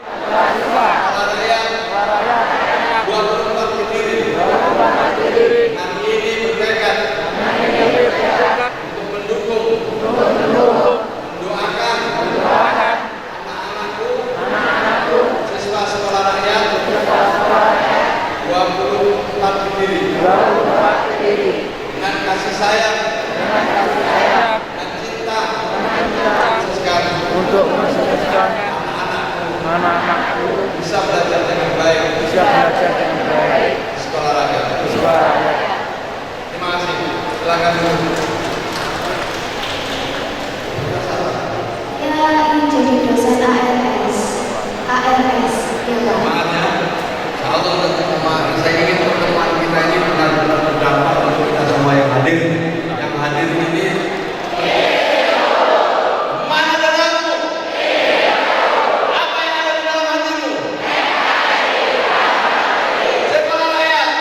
Siswa sekolah rakyat 24 Kediri dengan kasih sayang dan cinta sekali untuk mensukseskan anak-anakku bisa belajar dengan baik di sekolah rakyat. Terima kasih. Silakan dulu. Ya, ingin jadi dosen ALS, ya Pak. Semangatnya, Allah saya ingin pertemuan kita ini benar-benar berdampak untuk kita semua yang hadir. Yang hadir ini mana dalammu? Apa yang ada di dalam hatimu? Sekolah rakyat.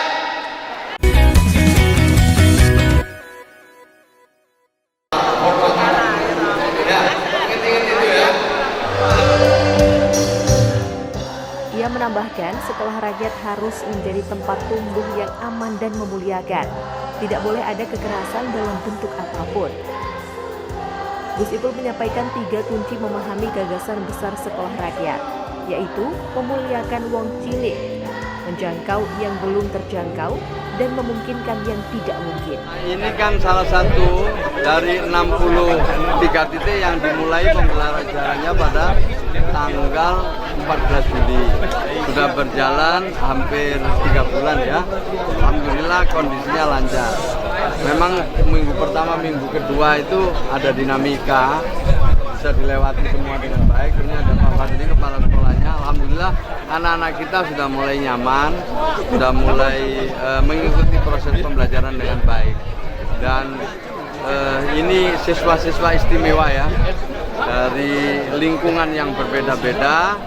Ya, ingat-ingat itu ya. Ia menambahkan, sekolah rakyat harus menjadi tempat tumbuh yang aman dan memuliakan. Tidak boleh ada kekerasan dalam bentuk apapun. Gus Ipul menyampaikan 3 kunci memahami gagasan besar sekolah rakyat, yaitu memuliakan wong cilik, menjangkau yang belum terjangkau, dan memungkinkan yang tidak mungkin. Ini kan salah satu dari 63 titik yang dimulai pembelajarannya pada tanggal 14 Juli. Sudah berjalan hampir 3 bulan ya. Alhamdulillah kondisinya lancar. Memang minggu pertama, minggu kedua itu ada dinamika, bisa dilewati semua dengan baik. Ini ada Pak Fadli, kepala sekolahnya. Alhamdulillah anak-anak kita sudah mulai nyaman, sudah mulai mengikuti proses pembelajaran dengan baik. Dan ini siswa-siswa istimewa ya, dari lingkungan yang berbeda-beda.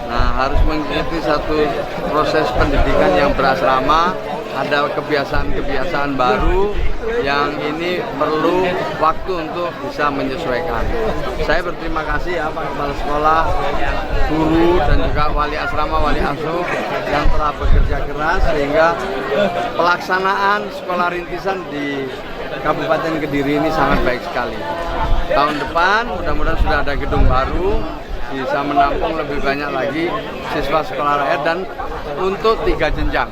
Nah, harus mengikuti satu proses pendidikan yang berasrama, ada kebiasaan-kebiasaan baru yang ini perlu waktu untuk bisa menyesuaikan. Saya berterima kasih ya Pak Kepala Sekolah, guru, dan juga wali asrama, wali asuh yang telah bekerja keras sehingga pelaksanaan sekolah rintisan di Kabupaten Kediri ini sangat baik sekali. Tahun depan mudah-mudahan sudah ada gedung baru, bisa menampung lebih banyak lagi siswa sekolah rakyat, dan untuk 3 jenjang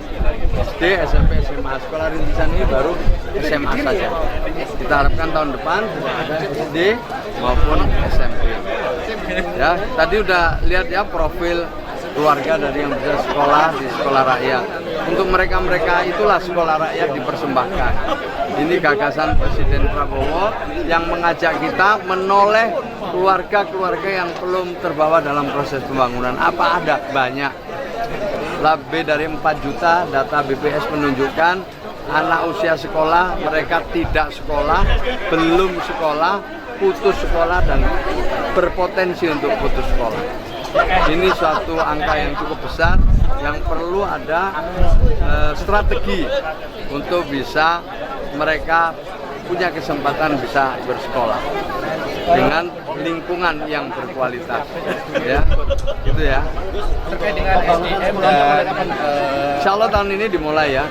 SD, SMP, SMA. Sekolah rintisan ini baru SMA saja. Kita harapkan tahun depan sudah ada SD maupun SMP. Ya, tadi udah lihat ya profil keluarga dari yang bisa sekolah di sekolah rakyat. Untuk mereka-mereka itulah sekolah rakyat dipersembahkan. Ini gagasan Presiden Prabowo yang mengajak kita menoleh keluarga-keluarga yang belum terbawa dalam proses pembangunan. Apa ada? Banyak. lebih dari 4 juta. Data BPS menunjukkan anak usia sekolah, mereka tidak sekolah, belum sekolah, putus sekolah, dan berpotensi untuk putus sekolah. Ini suatu angka yang cukup besar yang perlu ada strategi untuk bisa mereka punya kesempatan bisa bersekolah dengan lingkungan yang berkualitas, ya, gitu ya. Terkait dengan SDM dan Insya Allah tahun ini dimulai ya.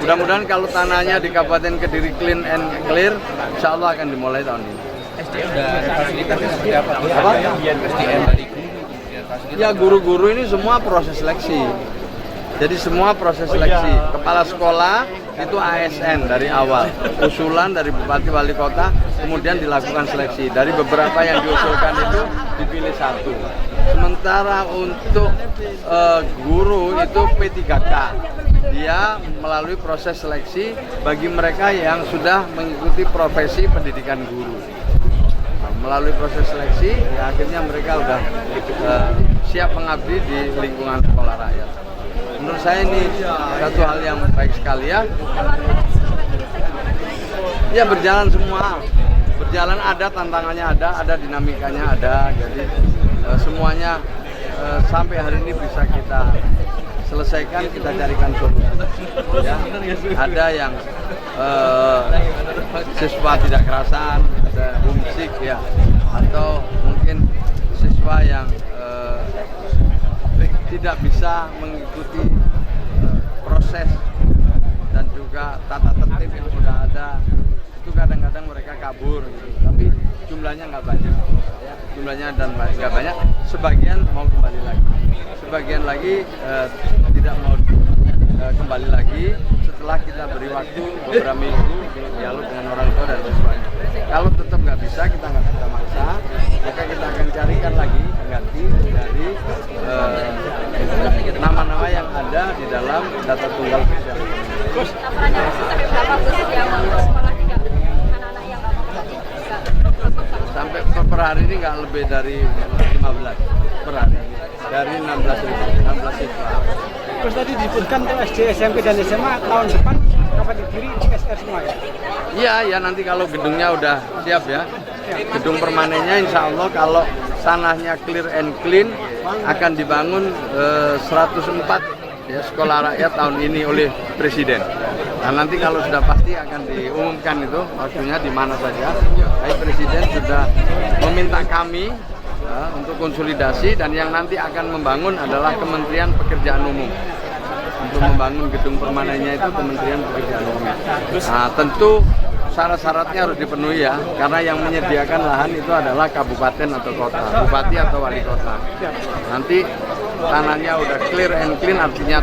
Mudah-mudahan kalau tanahnya di Kabupaten Kediri clean and clear, insya Allah akan dimulai tahun ini. SDM dan fasilitasnya seperti apa? SDM dari Ya, guru-guru ini semua proses seleksi. Jadi semua proses seleksi. Kepala sekolah itu ASN dari awal. Usulan dari Bupati Wali Kota, kemudian dilakukan seleksi. Dari beberapa yang diusulkan itu dipilih satu. Sementara untuk guru itu P3K. Dia melalui proses seleksi bagi mereka yang sudah mengikuti profesi pendidikan guru. Melalui proses seleksi, ya akhirnya mereka sudah siap mengabdi di lingkungan sekolah rakyat. Menurut saya ini satu hal yang baik sekali ya. Ya, berjalan semua, berjalan, ada tantangannya, ada dinamikanya, ada. Jadi semuanya sampai hari ini bisa kita selesaikan, kita carikan solusi. Ya, ada yang siswa tidak kerasan, ada homesick ya, atau mungkin siswa yang tidak bisa mengikuti proses dan juga tata tertib yang sudah ada. Itu kadang-kadang mereka kabur, gitu. Tapi jumlahnya nggak banyak. Ya, jumlahnya dan nggak banyak. Sebagian mau kembali lagi, sebagian lagi tidak mau kembali lagi. Setelah kita beri waktu beberapa minggu dialog dengan orang tua dan siswanya. Kalau tetap nggak bisa, kita nggak bisa maksa, maka kita akan carikan lagi ganti dari nama-nama yang ada di dalam data tunggal sosial. Terus berapa bus yang sekolah juga anak-anak yang sampai per hari ini nggak lebih dari 15 per hari, dari 16 siswa. Terus tadi disebutkan untuk SD, SMP, dan SMA tahun depan Kabupaten Kediri SR semua ya? Iya, ya nanti kalau gedungnya udah siap ya. Gedung permanennya insya Allah kalau tanahnya clear and clean akan dibangun 104 ya, sekolah rakyat tahun ini oleh Presiden. Nah, nanti kalau sudah pasti akan diumumkan itu waktunya di mana saja. Tapi Presiden sudah meminta kami untuk konsolidasi, dan yang nanti akan membangun adalah Kementerian Pekerjaan Umum. Untuk membangun gedung permanennya itu Kementerian Pekerjaan Umum. Nah, tentu syarat-syaratnya harus dipenuhi ya, karena yang menyediakan lahan itu adalah kabupaten atau kota, bupati atau wali kota. Nanti tanahnya udah clear and clean, artinya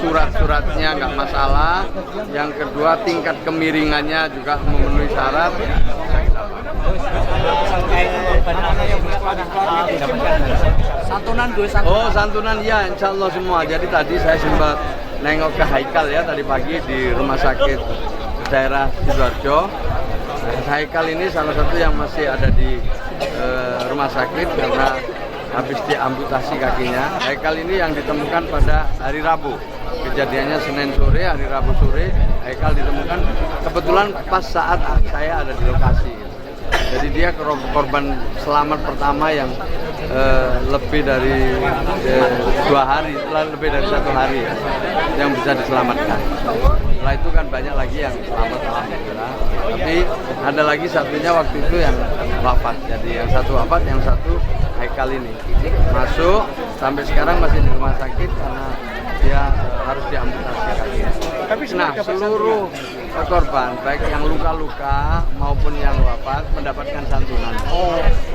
surat-suratnya nggak masalah. Yang kedua, tingkat kemiringannya juga memenuhi syarat. Oh, santunan ya, insya Allah semua. Jadi tadi saya sempat nengok ke Haikal ya tadi pagi di rumah sakit daerah Sidoarjo. Haikal ini salah satu yang masih ada di rumah sakit karena habis diamputasi kakinya. Haikal ini yang ditemukan pada hari Rabu. Kejadiannya Senin sore, hari Rabu sore Haikal ditemukan. Kebetulan pas saat saya ada di lokasi. Jadi dia korban selamat pertama yang lebih dari 2 hari, lebih dari 1 hari ya, yang bisa diselamatkan. Setelah itu kan banyak lagi yang selamat alhamdulillah. Tapi ada lagi satunya waktu itu yang wafat. Jadi yang satu wafat, yang satu Haikal ini masuk sampai sekarang masih di rumah sakit karena dia harus diamputasi kakinya. Nah, seluruh korban baik yang luka-luka maupun yang wafat mendapatkan santunan.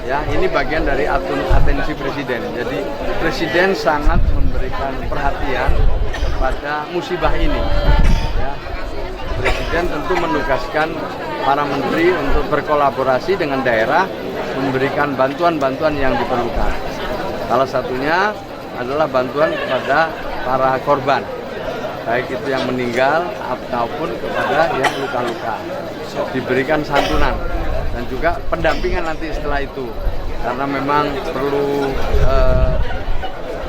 Ya, ini bagian dari atensi Presiden. Jadi Presiden sangat memberikan perhatian pada musibah ini. Ya, Presiden tentu menugaskan para menteri untuk berkolaborasi dengan daerah memberikan bantuan-bantuan yang diperlukan. Salah satunya adalah bantuan kepada para korban, baik itu yang meninggal ataupun kepada yang luka-luka. Diberikan santunan dan juga pendampingan nanti setelah itu, karena memang perlu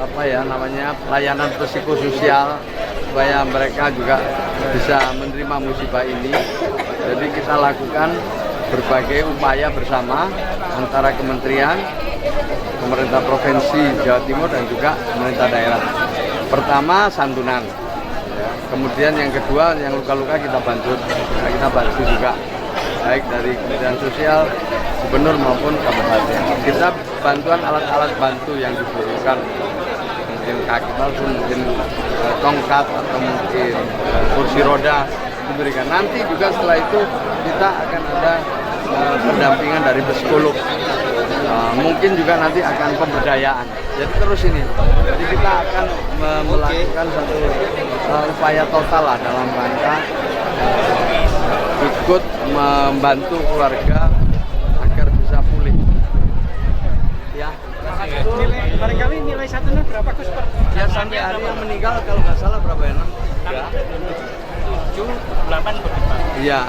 pelayanan psikososial supaya mereka juga bisa menerima musibah ini. Jadi kita lakukan berbagai upaya bersama antara kementerian, pemerintah provinsi Jawa Timur dan juga pemerintah daerah. Pertama santunan, ya. Kemudian yang kedua yang luka-luka kita bantu juga, baik dari Kementerian Sosial, Gubernur maupun Kabupaten. Kita bantuan alat-alat bantu yang dibutuhkan, mungkin kaki palsu, mungkin tongkat atau mungkin kursi roda diberikan. Nanti juga setelah itu kita akan ada pendampingan dari psikolog. Mungkin juga nanti akan pemberdayaan. Jadi terus ini. Jadi kita akan melakukan satu upaya total lah dalam rangka ikut membantu keluarga agar bisa pulih. Ya. Barangkali nilai santunan berapa Gus? Ya sampai hari yang meninggal kalau nggak salah berapa ya? 7, 8 begitu. Iya.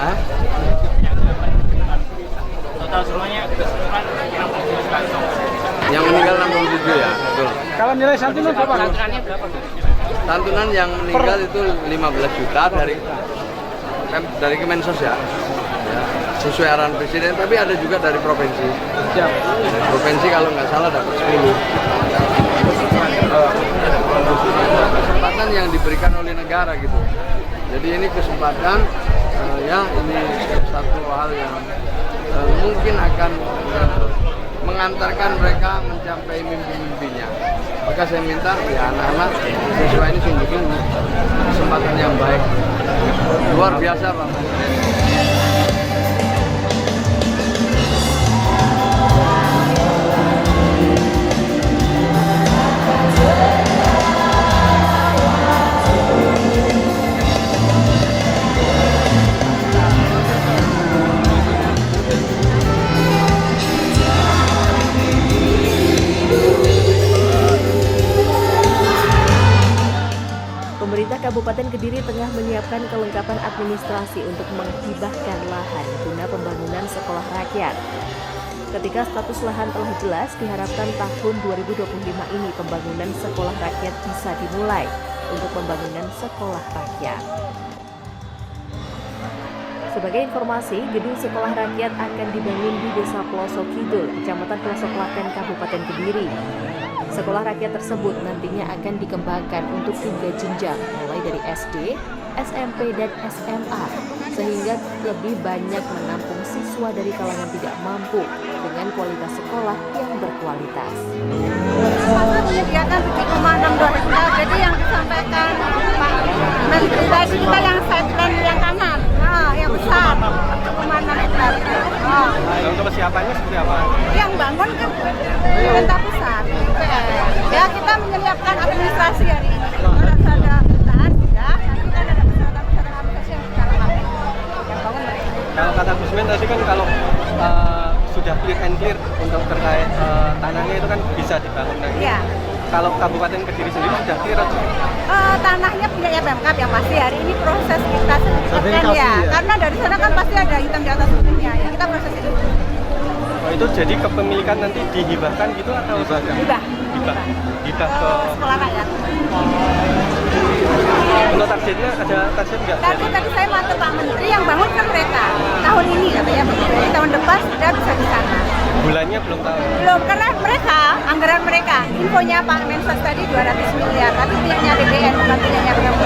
Total semuanya keseluruhan 67 Yang meninggal 67 ya, betul. Kalau nilai santunan berapa? Santunannya berapa? Santunan yang meninggal itu 15 juta dari Kemensos ya. Sesuai arahan Presiden, tapi ada juga dari provinsi. Dari provinsi kalau nggak salah dapat 10. Kesempatan yang diberikan oleh negara gitu. Jadi ini kesempatan, ya ini satu hal yang mungkin akan mengantarkan mereka mencapai mimpi-mimpinya. Maka saya minta ya anak-anak siswa ini sungguh-sungguh kesempatan yang baik, luar biasa Pak. Pemerintah Kabupaten Kediri tengah menyiapkan kelengkapan administrasi untuk menghibahkan lahan guna pembangunan sekolah rakyat. Ketika status lahan telah jelas, diharapkan tahun 2025 ini pembangunan sekolah rakyat bisa dimulai untuk pembangunan sekolah rakyat. Sebagai informasi, gedung sekolah rakyat akan dibangun di Desa Pelosok Kidul, Kecamatan Pelosok Klaten, Kabupaten Kediri. Sekolah rakyat tersebut nantinya akan dikembangkan untuk 3 jenjang, mulai dari SD, SMP, dan SMA, sehingga lebih banyak menampung siswa dari kalangan tidak mampu dengan kualitas sekolah yang berkualitas. Menyediakan 7,62 hektar, jadi yang disampaikan Pak Menteri tadi kita yang side plan yang kanan, yang besar 7,6 hektar. Untuk persiapannya seperti apa? Yang bangun kan pemerintah pusat, DPR. Ya kita menyiapkan administrasi hari ini. Harus ada perusahaan sudah, nanti kan ada perusahaan administrasi yang secara langsung yang bangun mereka. Kalau kata Gus Men tadi kan kalau sudah clear and clear untuk terkait tanahnya itu kan bisa dibangun lagi. Iya. Kalau Kabupaten Kediri sendiri sudah clear atau? Tanahnya punya Pemkab yang pasti hari ini proses kita sertifikatkan ya. Karena dari sana kan pasti ada hitam di atas putihnya ya. Kita proses itu. Oh, itu jadi kepemilikan nanti dihibahkan gitu atau? Hibah Hibah ke sekolah rakyat. Untuk targetnya ada target nggak? Tadi saya matur Pak Menteri yang bangun kan mereka tahun ini katanya begitu. Jadi tahun depan sudah bisa di sana. Bulannya belum tahu. Belum, karena mereka anggaran mereka infonya Pak Mensos tadi 200 miliar, tapi punya DPR bukan punya berapa.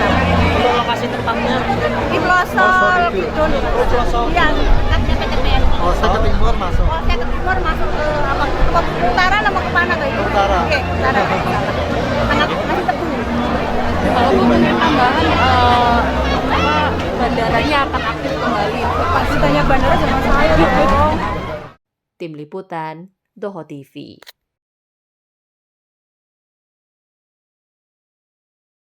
Untuk lokasi tempatnya Di Pelosok Kidul. Iya, dekatnya PTPN. Saya ke timur masuk. Saya ke timur masuk ke apa? Ke utara nama ke mana kayak itu? Utara. Oke, utara. Tengah masih tebu. Kalau bangunan tambahan, bandaranya akan aktif kembali. Pasti tanya bandara sama saya dong. Tim Liputan, Doho TV.